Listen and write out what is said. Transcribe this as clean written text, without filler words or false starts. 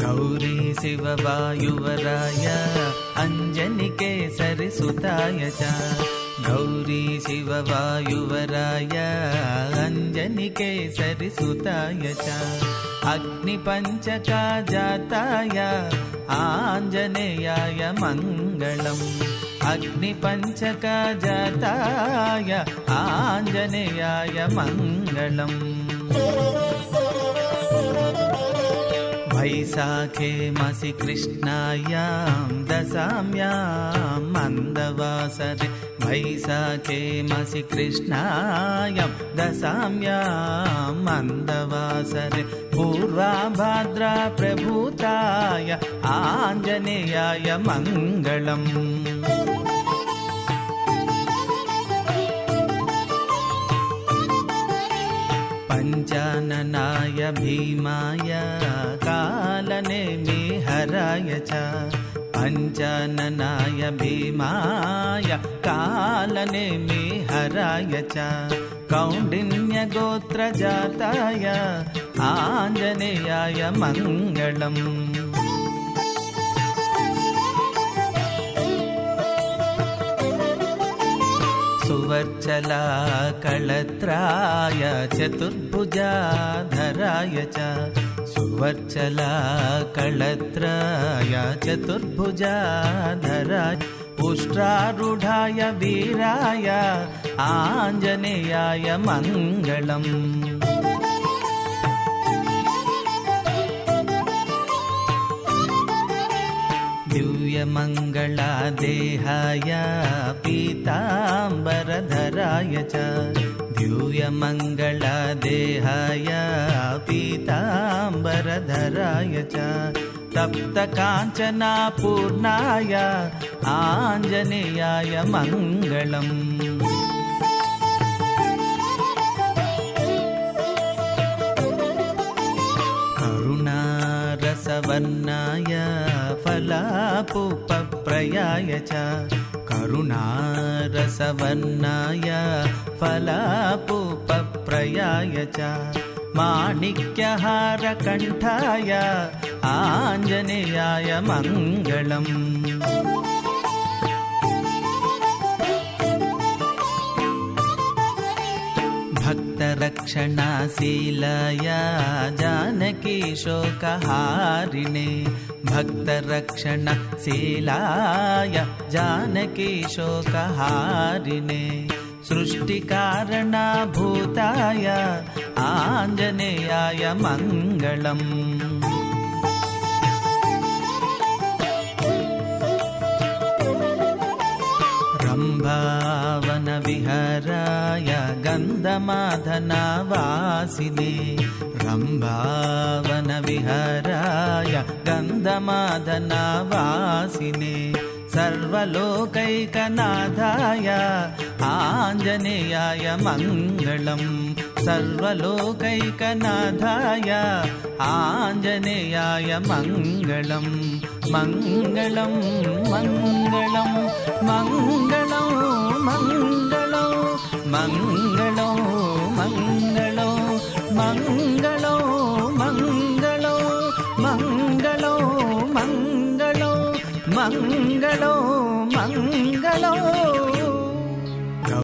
गौरी शिववायुवराय अञ्जनिकेसरि सुताय च गौरी शिववायुवराय अञ्जनिकेसरि सुताय च अग्निपञ्चकाजाताय आञ्जनेयाय मङ्गलम् अग्निपञ्चकाजाताय आञ्जनेयाय मङ्गलम् वैशाखे मासि कृष्णायां दशाम्यां मन्दवासरे वैशाखे मासि कृष्णायां दशाम्यां मन्दवासरे पूर्वाभाद्रा प्रभूताय आञ्जनेयाय मङ्गलम् पञ्चाननाय भीमाय कालनेमिहराय च पञ्चाननाय भीमाय कालनेमिहराय च कौण्डिन्यगोत्रजाताय आञ्जनेयाय मङ्गलम् सुवर्चला कळत्राय चतुर्भुजाधराय च सुवर्चला कळत्राय चतुर्भुजाधराय उष्ट्रारूढाय वीराय आञ्जनेयाय मङ्गलम् दिव्यमङ्गलादेहाय पीताम्बरधराय च दिव्यमङ्गलादेहाय पीताम्बरधराय च तप्तकाञ्चनापूर्णाय आञ्जनेयाय मङ्गलम् करुणारसवर्णाय फलापुपप्रयाय च करुणारसवर्णाय फलापुपप्रयाय च माणिक्यहारकण्ठाय आञ्जनेयाय मङ्गलम् भक्तरक्षणाशीलाय जानकी शोकहारिणे भक्तरक्षणशीलाय जानकी शोकहारिणे सृष्टिकारणभूताय आञ्जनेयाय मङ्गलम् रम्भावनविहाराय गन्धमादनावासिने रम्भावनविहाराय गन्धमादनावासिने सर्वलोकैकनाथाय आञ्जनेयाय मङ्गलम् सर्वलोकैकनाथाय आञ्जनेयाय मङ्गलम् मङ्गलं मङ्गलं मङ्गलं मङ्गलं मङ्गलं मङ्गलं मङ्गलं मङ्गलं मङ्गलं मङ्गलं मङ्गलं मङ्गलं